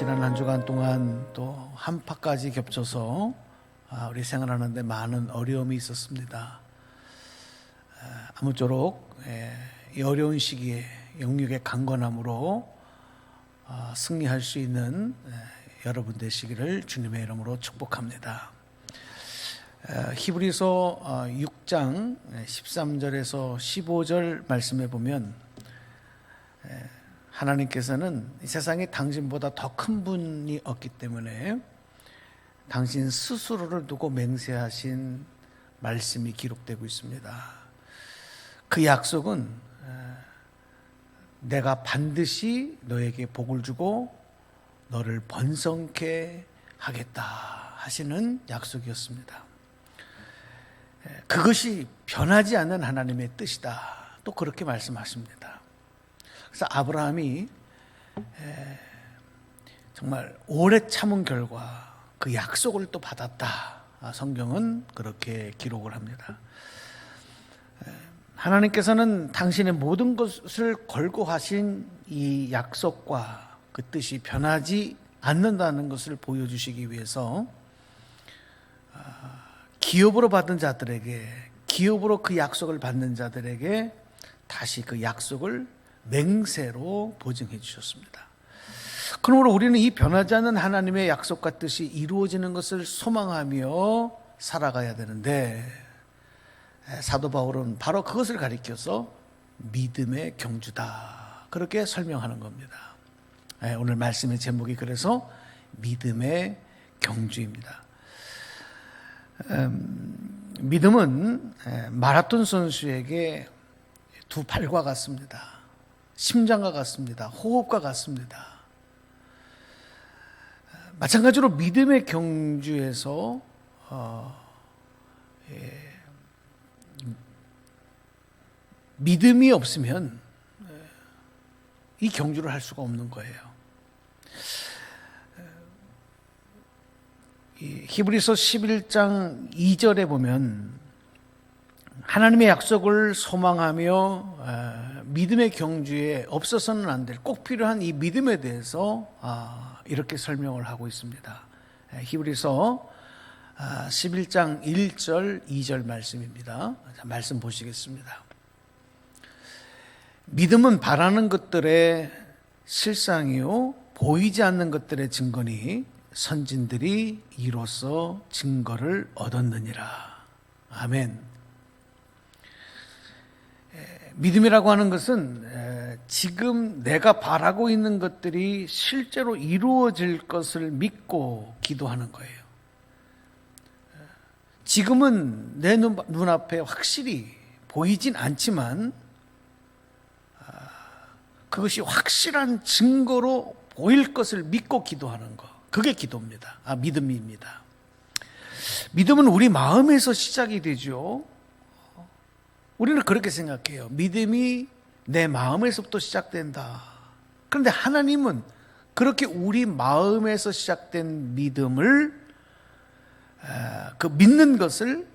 지난 한 주간 동안 또 한파까지 겹쳐서 우리 생활하는데 많은 어려움이 있었습니다. 아무쪼록 이 어려운 시기에 영육의 강건함으로 승리할 수 있는 여러분 되시기를 주님의 이름으로 축복합니다. 히브리서 6장 13절에서 15절 말씀에 보면 하나님께서는 이 세상에 당신보다 더 큰 분이 없기 때문에 당신 스스로를 두고 맹세하신 말씀이 기록되고 있습니다. 그 약속은 내가 반드시 너에게 복을 주고 너를 번성케 하겠다 하시는 약속이었습니다. 그것이 변하지 않는 하나님의 뜻이다. 또 그렇게 말씀하십니다. 그래서 아브라함이 정말 오래 참은 결과 그 약속을 또 받았다. 성경은 그렇게 기록을 합니다. 하나님께서는 당신의 모든 것을 걸고 하신 이 약속과 그 뜻이 변하지 않는다는 것을 보여주시기 위해서 기업으로 받은 자들에게, 기업으로 그 약속을 받는 자들에게 다시 그 약속을 맹세로 보증해 주셨습니다. 그러므로 우리는 이 변하지 않는 하나님의 약속과 뜻이 이루어지는 것을 소망하며 살아가야 되는데, 사도 바울은 바로 그것을 가리켜서 믿음의 경주다 그렇게 설명하는 겁니다. 오늘 말씀의 제목이 그래서 믿음의 경주입니다. 믿음은 마라톤 선수에게 두 팔과 같습니다. 심장과 같습니다. 호흡과 같습니다. 마찬가지로 믿음의 경주에서 믿음이 없으면 이 경주를 할 수가 없는 거예요. 히브리서 11장 2절에 보면 하나님의 약속을 소망하며 믿음의 경주에 없어서는 안 될 꼭 필요한 이 믿음에 대해서 이렇게 설명을 하고 있습니다. 히브리서 11장 1절 2절 말씀입니다. 말씀 보시겠습니다. 믿음은 바라는 것들의 실상이요 보이지 않는 것들의 증거니 선진들이 이로써 증거를 얻었느니라. 아멘. 믿음이라고 하는 것은 지금 내가 바라고 있는 것들이 실제로 이루어질 것을 믿고 기도하는 거예요. 지금은 내 눈앞에 확실히 보이진 않지만 그것이 확실한 증거로 보일 것을 믿고 기도하는 것, 그게 기도입니다. 믿음입니다. 믿음은 우리 마음에서 시작이 되죠. 우리는 그렇게 생각해요. 믿음이 내 마음에서부터 시작된다. 그런데 하나님은 그렇게 우리 마음에서 시작된 믿음을, 그 믿는 것을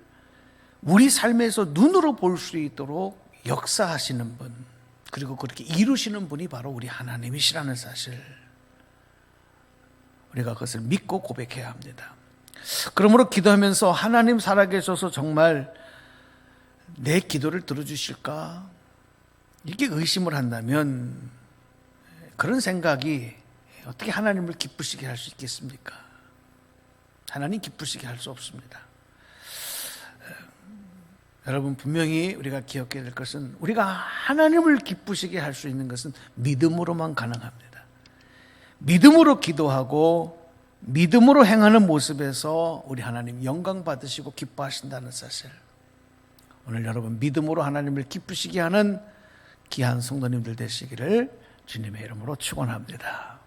우리 삶에서 눈으로 볼 수 있도록 역사하시는 분, 그리고 그렇게 이루시는 분이 바로 우리 하나님이시라는 사실, 우리가 그것을 믿고 고백해야 합니다. 그러므로 기도하면서 하나님 살아계셔서 정말 내 기도를 들어주실까? 이렇게 의심을 한다면 그런 생각이 어떻게 하나님을 기쁘시게 할 수 있겠습니까? 하나님 기쁘시게 할 수 없습니다. 여러분, 분명히 우리가 기억해야 될 것은 우리가 하나님을 기쁘시게 할 수 있는 것은 믿음으로만 가능합니다. 믿음으로 기도하고 믿음으로 행하는 모습에서 우리 하나님 영광 받으시고 기뻐하신다는 사실, 오늘 여러분 믿음으로 하나님을 기쁘시게 하는 귀한 성도님들 되시기를 주님의 이름으로 축원합니다.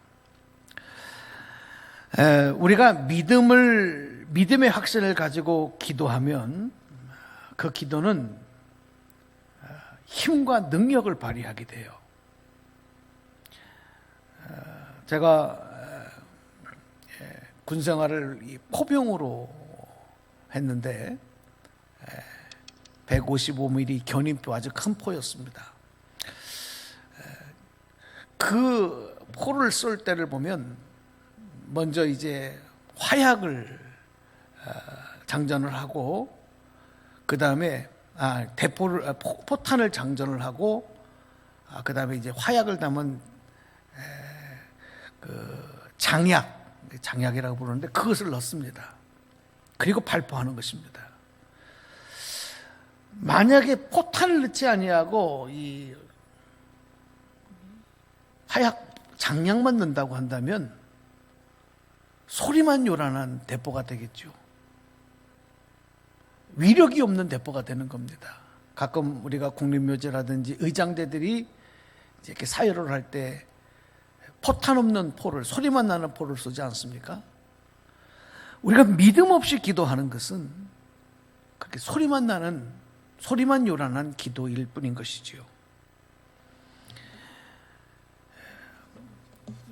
우리가 믿음의 확신을 가지고 기도하면 그 기도는 힘과 능력을 발휘하게 돼요. 제가 군 생활을 포병으로 했는데 155mm 견인포, 아주 큰 포였습니다. 그 포를 쏠 때를 보면 먼저 이제 화약을 장전을 하고 그 다음에 대포를 포탄을 장전을 하고 그 다음에 이제 화약을 담은 그 장약이라고 부르는데 그것을 넣습니다. 그리고 발포하는 것입니다. 만약에 포탄을 넣지 아니하고 이 화약 장약만 넣는다고 한다면 소리만 요란한 대포가 되겠죠. 위력이 없는 대포가 되는 겁니다. 가끔 우리가 국립묘지라든지 의장대들이 이렇게 사열을 할 때 포탄 없는 포를, 소리만 나는 포를 쏘지 않습니까? 우리가 믿음 없이 기도하는 것은 그렇게 소리만 요란한 기도일 뿐인 것이지요.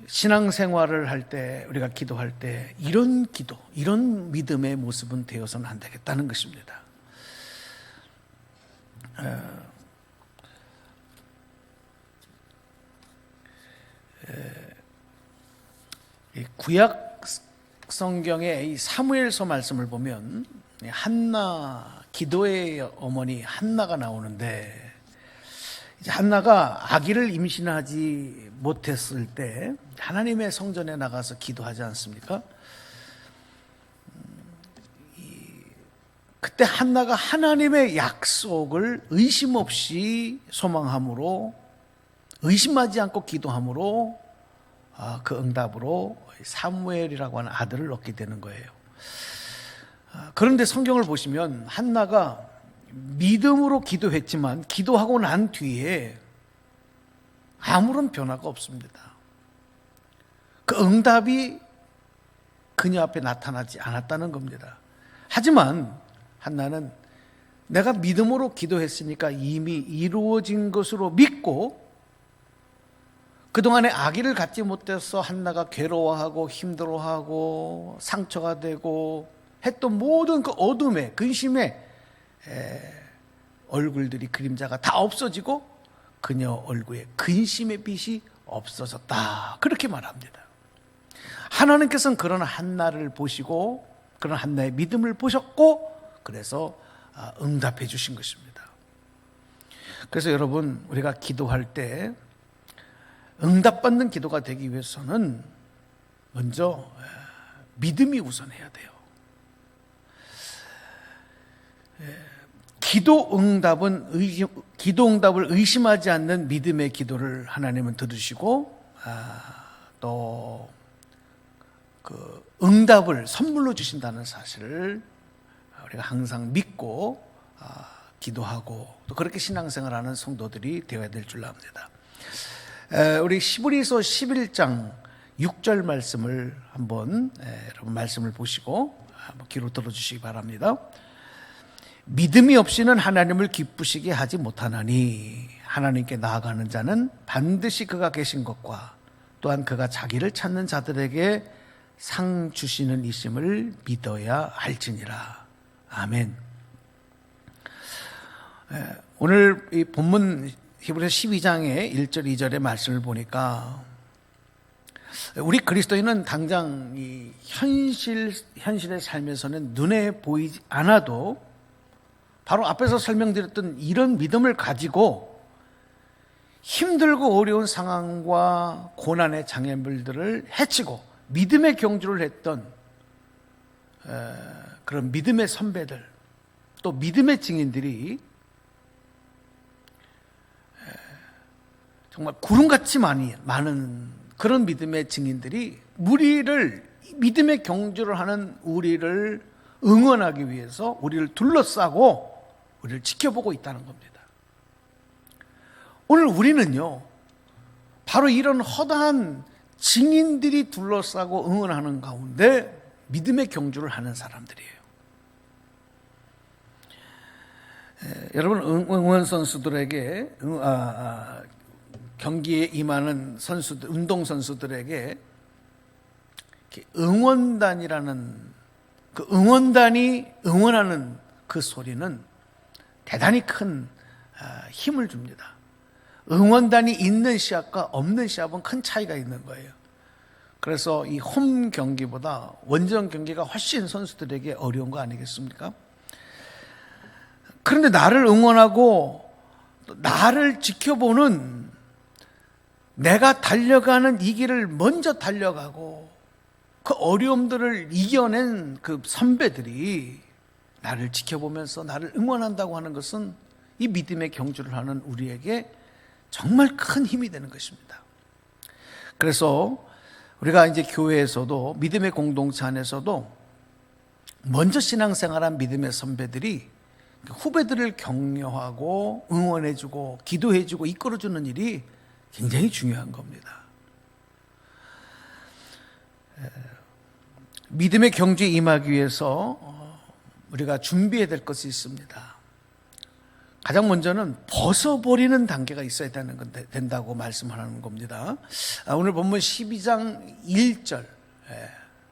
신앙생활을 할 때, 우리가 기도할 때 이런 기도, 이런 믿음의 모습은 되어서는 안 되겠다는 것입니다. 구약 성경의 이 사무엘서 말씀을 보면 한나, 기도의 어머니 한나가 나오는데, 이제 한나가 아기를 임신하지 못했을 때 하나님의 성전에 나가서 기도하지 않습니까? 그때 한나가 하나님의 약속을 의심 없이 소망함으로, 의심하지 않고 기도함으로 그 응답으로 사무엘이라고 하는 아들을 얻게 되는 거예요. 그런데 성경을 보시면 한나가 믿음으로 기도했지만 기도하고 난 뒤에 아무런 변화가 없습니다. 그 응답이 그녀 앞에 나타나지 않았다는 겁니다. 하지만 한나는 내가 믿음으로 기도했으니까 이미 이루어진 것으로 믿고, 그동안에 아기를 갖지 못해서 한나가 괴로워하고 힘들어하고 상처가 되고 했던 모든 그 어둠의 근심의 얼굴들이, 그림자가 다 없어지고 그녀 얼굴에 근심의 빛이 없어졌다, 그렇게 말합니다. 하나님께서는 그런 한나를 보시고 그런 한나의 믿음을 보셨고 그래서 응답해 주신 것입니다. 그래서 여러분, 우리가 기도할 때 응답받는 기도가 되기 위해서는 먼저 믿음이 우선해야 돼요. 기도 응답을 의심하지 않는 믿음의 기도를 하나님은 들으시고 또 그 응답을 선물로 주신다는 사실을 우리가 항상 믿고 기도하고 또 그렇게 신앙생활하는 성도들이 되어야 될 줄 압니다. 우리 히브리서 11장 6절 말씀을 한번 여러분 말씀을 보시고 한번 귀로 들어주시기 바랍니다. 믿음이 없이는 하나님을 기쁘시게 하지 못하나니 하나님께 나아가는 자는 반드시 그가 계신 것과 또한 그가 자기를 찾는 자들에게 상 주시는 이심을 믿어야 할지니라. 아멘. 오늘 이 본문 히브리서 12장의 1절 2절의 말씀을 보니까 우리 그리스도인은 당장 이 현실의 삶에서는 눈에 보이지 않아도 바로 앞에서 설명드렸던 이런 믿음을 가지고 힘들고 어려운 상황과 고난의 장애물들을 헤치고 믿음의 경주를 했던 그런 믿음의 선배들, 또 믿음의 증인들이 정말 구름같이 많은 그런 믿음의 증인들이 믿음의 경주를 하는 우리를 응원하기 위해서 우리를 둘러싸고 우리를 지켜보고 있다는 겁니다. 오늘 우리는요, 바로 이런 허다한 증인들이 둘러싸고 응원하는 가운데 믿음의 경주를 하는 사람들이에요. 여러분, 응원 선수들에게 경기에 임하는 선수들, 운동 선수들에게 응원단이라는 그 응원단이 응원하는 그 소리는 대단히 큰 힘을 줍니다. 응원단이 있는 시합과 없는 시합은 큰 차이가 있는 거예요. 그래서 이 홈 경기보다 원정 경기가 훨씬 선수들에게 어려운 거 아니겠습니까? 그런데 나를 응원하고 나를 지켜보는, 내가 달려가는 이 길을 먼저 달려가고 그 어려움들을 이겨낸 그 선배들이 나를 지켜보면서 나를 응원한다고 하는 것은 이 믿음의 경주를 하는 우리에게 정말 큰 힘이 되는 것입니다. 그래서 우리가 이제 교회에서도, 믿음의 공동체 안에서도 먼저 신앙생활한 믿음의 선배들이 후배들을 격려하고 응원해주고 기도해주고 이끌어주는 일이 굉장히 중요한 겁니다. 믿음의 경주에 임하기 위해서 우리가 준비해야 될 것이 있습니다. 가장 먼저는 벗어버리는 단계가 있어야 된다고 말씀하는 겁니다. 오늘 본문 12장 1절,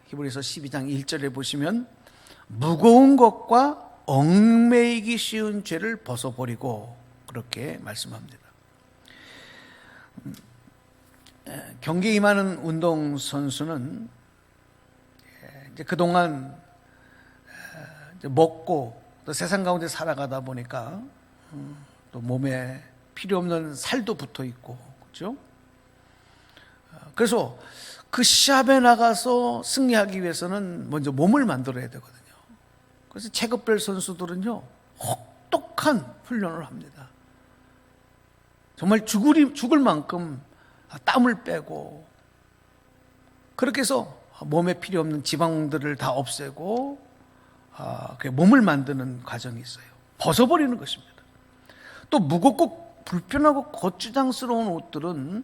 히브리서 12장 1절에 보시면 무거운 것과 얽매이기 쉬운 죄를 벗어버리고, 그렇게 말씀합니다. 경기에 임하는 운동선수는 이제 그동안 먹고 또 세상 가운데 살아가다 보니까 또 몸에 필요 없는 살도 붙어 있고, 그렇죠? 그래서 그 시합에 나가서 승리하기 위해서는 먼저 몸을 만들어야 되거든요. 그래서 체급별 선수들은요, 혹독한 훈련을 합니다. 정말 죽을 만큼 땀을 빼고, 그렇게 해서 몸에 필요 없는 지방들을 다 없애고 몸을 만드는 과정이 있어요. 벗어버리는 것입니다. 또 무겁고 불편하고 거추장스러운 옷들은,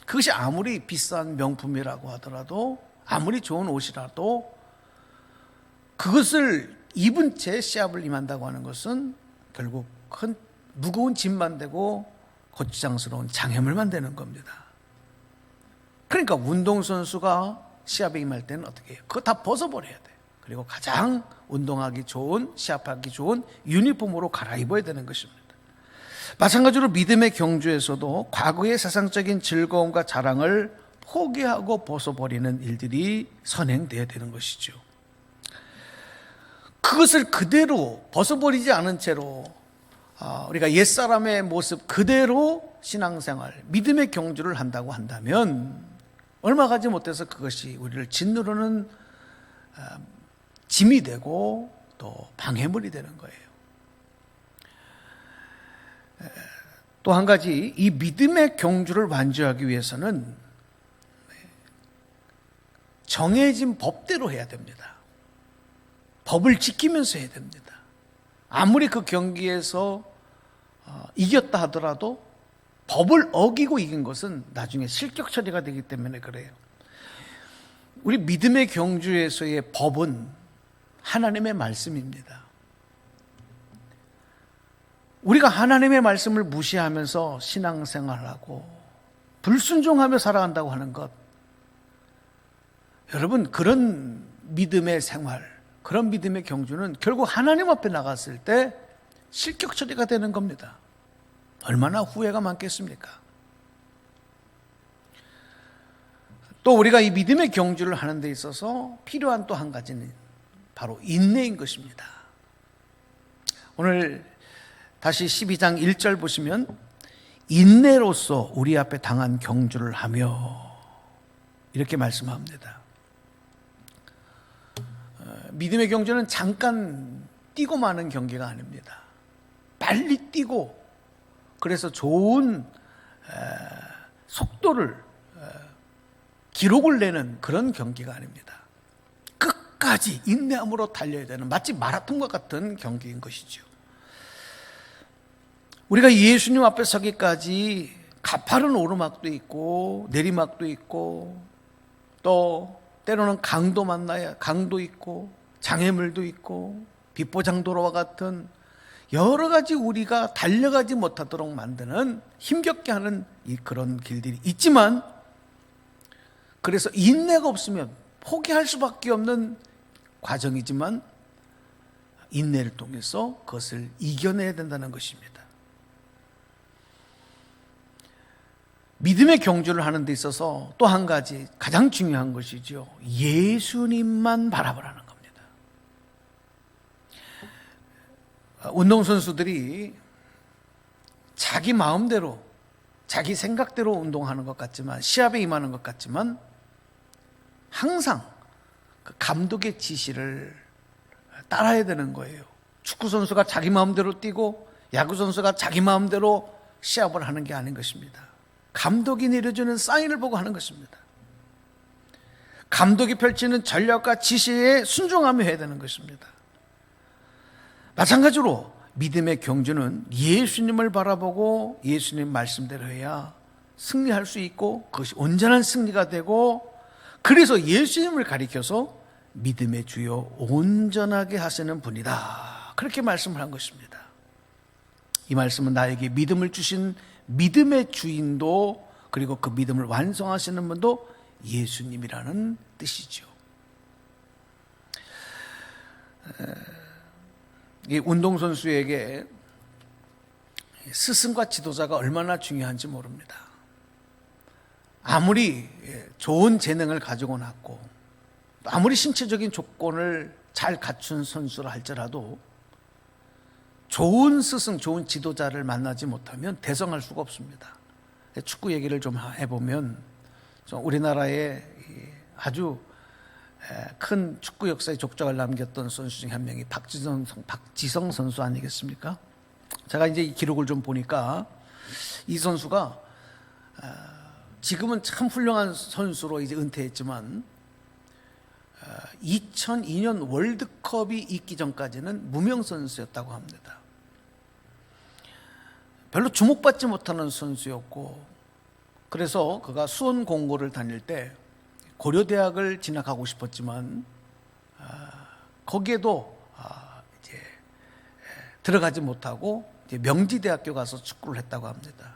그것이 아무리 비싼 명품이라고 하더라도, 아무리 좋은 옷이라도 그것을 입은 채 시합을 임한다고 하는 것은 결국 큰 무거운 짐만 되고 거추장스러운 장애물만 되는 겁니다. 그러니까 운동선수가 시합에 임할 때는 어떻게 해요? 그거 다 벗어버려야 돼. 그리고 가장 운동하기 좋은, 시합하기 좋은 유니폼으로 갈아입어야 되는 것입니다. 마찬가지로 믿음의 경주에서도 과거의 세상적인 즐거움과 자랑을 포기하고 벗어버리는 일들이 선행되어야 되는 것이죠. 그것을 그대로 벗어버리지 않은 채로 우리가 옛사람의 모습 그대로 신앙생활, 믿음의 경주를 한다고 한다면 얼마 가지 못해서 그것이 우리를 짓누르는 짐이 되고 또 방해물이 되는 거예요. 또 한 가지, 이 믿음의 경주를 완주하기 위해서는 정해진 법대로 해야 됩니다. 법을 지키면서 해야 됩니다. 아무리 그 경기에서 이겼다 하더라도 법을 어기고 이긴 것은 나중에 실격 처리가 되기 때문에 그래요. 우리 믿음의 경주에서의 법은 하나님의 말씀입니다. 우리가 하나님의 말씀을 무시하면서 신앙생활하고 불순종하며 살아간다고 하는 것, 여러분, 그런 믿음의 생활, 그런 믿음의 경주는 결국 하나님 앞에 나갔을 때 실격 처리가 되는 겁니다. 얼마나 후회가 많겠습니까? 또 우리가 이 믿음의 경주를 하는 데 있어서 필요한 또 한 가지는 바로 인내인 것입니다. 오늘 다시 12장 1절 보시면 인내로서 우리 앞에 당한 경주를 하며, 이렇게 말씀합니다. 믿음의 경주는 잠깐 뛰고 마는 경기가 아닙니다. 빨리 뛰고, 그래서 좋은 속도를, 기록을 내는 그런 경기가 아닙니다. 끝까지 인내함으로 달려야 되는, 마치 마라톤과 같은 경기인 것이죠. 우리가 예수님 앞에 서기까지 가파른 오르막도 있고 내리막도 있고, 또 때로는 강도 만나야 강도 있고 장애물도 있고 비포장도로와 같은 여러 가지 우리가 달려가지 못하도록 만드는, 힘겹게 하는 그런 길들이 있지만, 그래서 인내가 없으면 포기할 수밖에 없는 과정이지만 인내를 통해서 그것을 이겨내야 된다는 것입니다. 믿음의 경주를 하는 데 있어서 또 한 가지 가장 중요한 것이죠. 예수님만 바라보라는 겁니다. 운동선수들이 자기 마음대로, 자기 생각대로 운동하는 것 같지만, 시합에 임하는 것 같지만 항상 그 감독의 지시를 따라야 되는 거예요. 축구선수가 자기 마음대로 뛰고 야구선수가 자기 마음대로 시합을 하는 게 아닌 것입니다. 감독이 내려주는 사인을 보고 하는 것입니다. 감독이 펼치는 전략과 지시에 순종하며 해야 되는 것입니다. 마찬가지로 믿음의 경주는 예수님을 바라보고 예수님 말씀대로 해야 승리할 수 있고 그것이 온전한 승리가 되고, 그래서 예수님을 가리켜서 믿음의 주요 온전하게 하시는 분이다, 그렇게 말씀을 한 것입니다. 이 말씀은 나에게 믿음을 주신 믿음의 주인도, 그리고 그 믿음을 완성하시는 분도 예수님이라는 뜻이죠. 이 운동선수에게 스승과 지도자가 얼마나 중요한지 모릅니다. 아무리 좋은 재능을 가지고 났고 아무리 신체적인 조건을 잘 갖춘 선수라 할지라도 좋은 스승, 좋은 지도자를 만나지 못하면 대성할 수가 없습니다. 축구 얘기를 좀 해보면, 우리나라에 아주 큰 축구 역사의 족적을 남겼던 선수 중에 한 명이 박지성 선수 아니겠습니까? 제가 이제 이 기록을 좀 보니까 이 선수가 지금은 참 훌륭한 선수로 이제 은퇴했지만 2002년 월드컵이 있기 전까지는 무명 선수였다고 합니다. 별로 주목받지 못하는 선수였고, 그래서 그가 수원 공고를 다닐 때 고려대학을 진학하고 싶었지만 거기에도 이제 들어가지 못하고 이제 명지대학교 가서 축구를 했다고 합니다.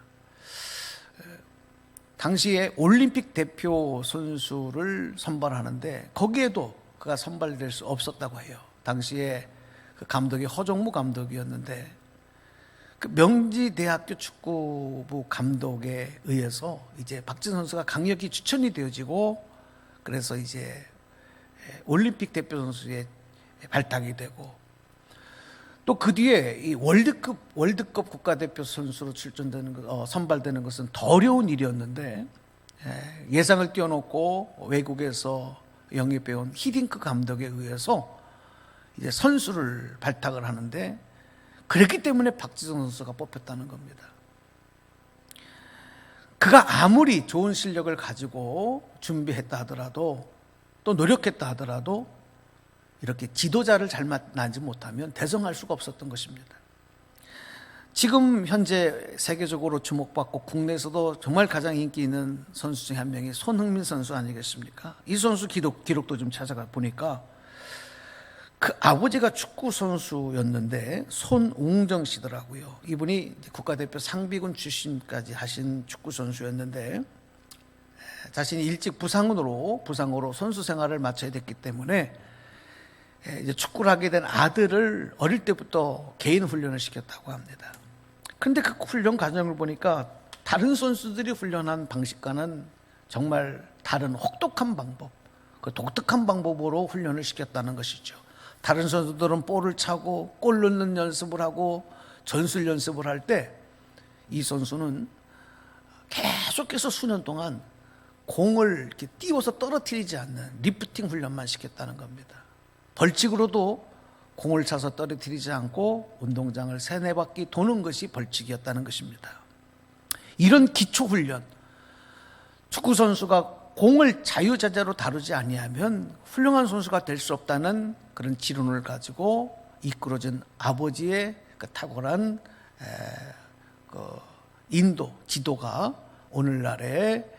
당시에 올림픽 대표 선수를 선발하는데 거기에도 그가 선발될 수 없었다고 해요. 당시에 그 감독이 허정무 감독이었는데, 그 명지대학교 축구부 감독에 의해서 이제 박지성 선수가 강력히 추천이 되어지고, 그래서 이제 올림픽 대표 선수에 발탁이 되고, 또 그 뒤에 이 월드컵 국가대표 선수로 선발되는 것은 더 어려운 일이었는데, 예상을 뛰어넘고 외국에서 영입해온 히딩크 감독에 의해서 이제 선수를 발탁을 하는데, 그랬기 때문에 박지성 선수가 뽑혔다는 겁니다. 그가 아무리 좋은 실력을 가지고 준비했다 하더라도, 또 노력했다 하더라도 이렇게 지도자를 잘 만나지 못하면 대성할 수가 없었던 것입니다. 지금 현재 세계적으로 주목받고 국내에서도 정말 가장 인기 있는 선수 중에 한 명이 손흥민 선수 아니겠습니까? 이 선수 기록도 좀 찾아가 보니까 그 아버지가 축구 선수였는데 손웅정 씨더라고요. 이분이 국가대표 상비군 출신까지 하신 축구 선수였는데, 자신이 일찍 부상으로 선수 생활을 마쳐야 됐기 때문에 이제 축구를 하게 된 아들을 어릴 때부터 개인 훈련을 시켰다고 합니다. 그런데 그 훈련 과정을 보니까 다른 선수들이 훈련한 방식과는 정말 다른 혹독한 방법, 그 독특한 방법으로 훈련을 시켰다는 것이죠. 다른 선수들은 볼을 차고 골 넣는 연습을 하고 전술 연습을 할 때, 이 선수는 계속해서 수년 동안 공을 이렇게 띄워서 떨어뜨리지 않는 리프팅 훈련만 시켰다는 겁니다. 벌칙으로도 공을 차서 떨어뜨리지 않고 운동장을 3-4바퀴 도는 것이 벌칙이었다는 것입니다. 이런 기초훈련, 축구선수가 공을 자유자재로 다루지 아니하면 훌륭한 선수가 될 수 없다는 그런 지론을 가지고 이끌어진 아버지의 그 탁월한 인도, 지도가 오늘날에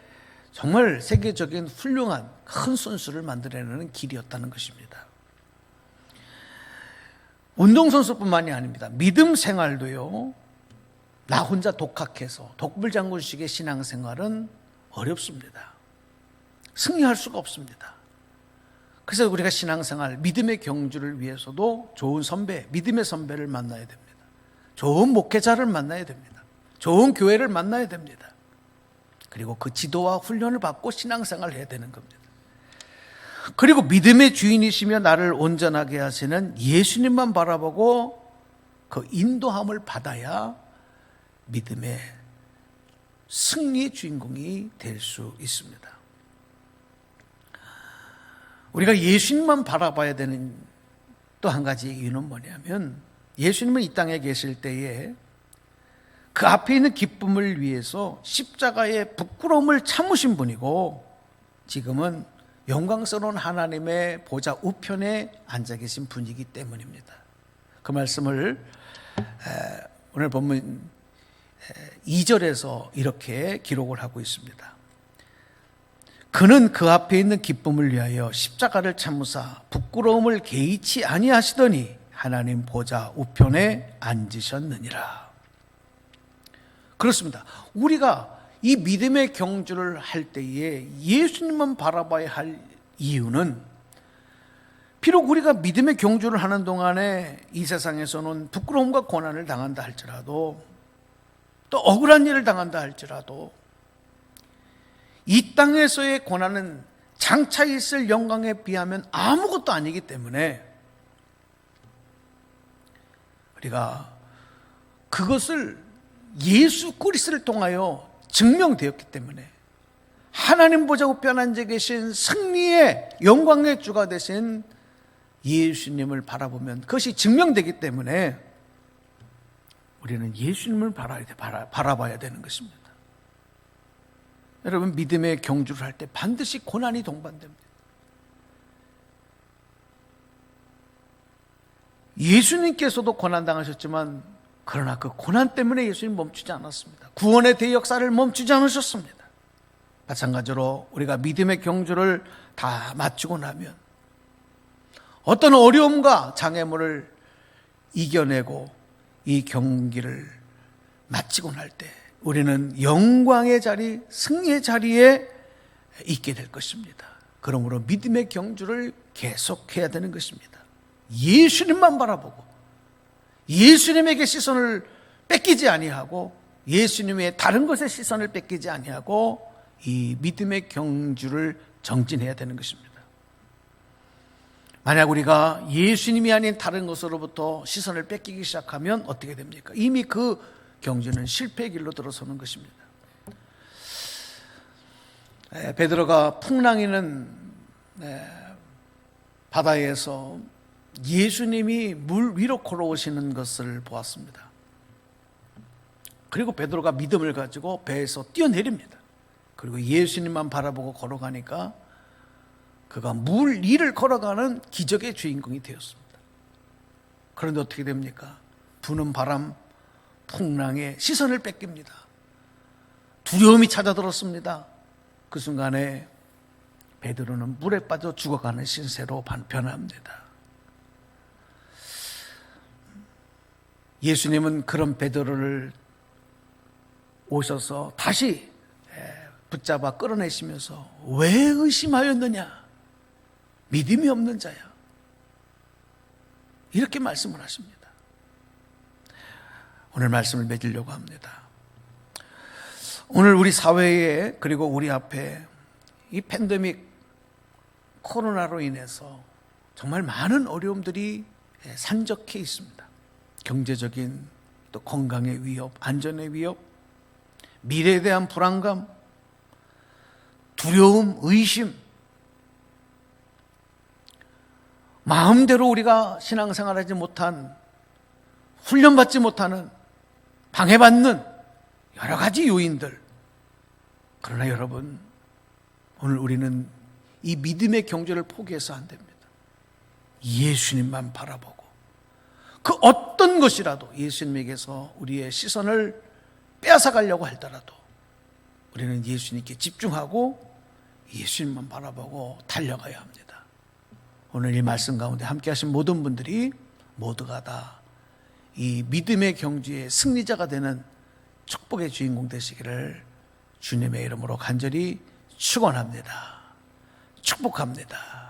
정말 세계적인 훌륭한 큰 선수를 만들어내는 길이었다는 것입니다. 운동선수뿐만이 아닙니다. 믿음 생활도요, 나 혼자 독학해서 독불장군식의 신앙생활은 어렵습니다. 승리할 수가 없습니다. 그래서 우리가 신앙생활, 믿음의 경주를 위해서도 좋은 선배, 믿음의 선배를 만나야 됩니다. 좋은 목회자를 만나야 됩니다. 좋은 교회를 만나야 됩니다. 그리고 그 지도와 훈련을 받고 신앙생활을 해야 되는 겁니다. 그리고 믿음의 주인이시며 나를 온전하게 하시는 예수님만 바라보고 그 인도함을 받아야 믿음의 승리의 주인공이 될 수 있습니다. 우리가 예수님만 바라봐야 되는 또 한 가지 이유는 뭐냐면, 예수님은 이 땅에 계실 때에 그 앞에 있는 기쁨을 위해서 십자가의 부끄러움을 참으신 분이고, 지금은 영광스러운 하나님의 보좌 우편에 앉아 계신 분이기 때문입니다. 그 말씀을 오늘 본문 2절에서 이렇게 기록을 하고 있습니다. 그는 그 앞에 있는 기쁨을 위하여 십자가를 참으사 부끄러움을 개의치 아니하시더니 하나님 보좌 우편에 앉으셨느니라. 그렇습니다. 우리가 이 믿음의 경주를 할 때에 예수님만 바라봐야 할 이유는, 비록 우리가 믿음의 경주를 하는 동안에 이 세상에서는 부끄러움과 고난을 당한다 할지라도, 또 억울한 일을 당한다 할지라도, 이 땅에서의 고난은 장차 있을 영광에 비하면 아무것도 아니기 때문에 우리가 그것을 예수 그리스도를 통하여 증명되었기 때문에, 하나님 보좌 우편에 앉아 계신 승리의 영광의 주가 되신 예수님을 바라보면 그것이 증명되기 때문에 우리는 예수님을 바라봐야 되는 것입니다. 여러분, 믿음의 경주를 할 때 반드시 고난이 동반됩니다. 예수님께서도 고난당하셨지만, 그러나 그 고난 때문에 예수님 멈추지 않았습니다. 구원의 대역사를 멈추지 않으셨습니다. 마찬가지로 우리가 믿음의 경주를 다 마치고 나면 어떤 어려움과 장애물을 이겨내고 이 경기를 마치고 날 때 우리는 영광의 자리, 승리의 자리에 있게 될 것입니다. 그러므로 믿음의 경주를 계속해야 되는 것입니다. 예수님만 바라보고 예수님에게 시선을 뺏기지 아니하고, 예수님의 다른 것에 시선을 뺏기지 아니하고 이 믿음의 경주를 정진해야 되는 것입니다. 만약 우리가 예수님이 아닌 다른 것으로부터 시선을 뺏기기 시작하면 어떻게 됩니까? 이미 그 경주는 실패의 길로 들어서는 것입니다. 베드로가 풍랑이는 바다에서 예수님이 물 위로 걸어오시는 것을 보았습니다. 그리고 베드로가 믿음을 가지고 배에서 뛰어내립니다. 그리고 예수님만 바라보고 걸어가니까 그가 물 위를 걸어가는 기적의 주인공이 되었습니다. 그런데 어떻게 됩니까? 부는 바람, 풍랑에 시선을 뺏깁니다. 두려움이 찾아들었습니다. 그 순간에 베드로는 물에 빠져 죽어가는 신세로 변합니다. 예수님은 그런 베드로를 오셔서 다시 붙잡아 끌어내시면서, 왜 의심하였느냐? 믿음이 없는 자야. 이렇게 말씀을 하십니다. 오늘 말씀을 맺으려고 합니다. 오늘 우리 사회에, 그리고 우리 앞에 이 팬데믹 코로나로 인해서 정말 많은 어려움들이 산적해 있습니다. 경제적인, 또 건강의 위협, 안전의 위협, 미래에 대한 불안감, 두려움, 의심, 마음대로 우리가 신앙생활하지 못한, 훈련받지 못하는, 방해받는 여러 가지 요인들. 그러나 여러분, 오늘 우리는 이 믿음의 경주를 포기해서 안 됩니다. 예수님만 바라보고 그 어떤 것이라도 예수님에게서 우리의 시선을 빼앗아가려고 할더라도 우리는 예수님께 집중하고 예수님만 바라보고 달려가야 합니다. 오늘 이 말씀 가운데 함께 하신 모든 분들이 모두가 다 이 믿음의 경주의 승리자가 되는 축복의 주인공 되시기를 주님의 이름으로 간절히 축원합니다. 축복합니다.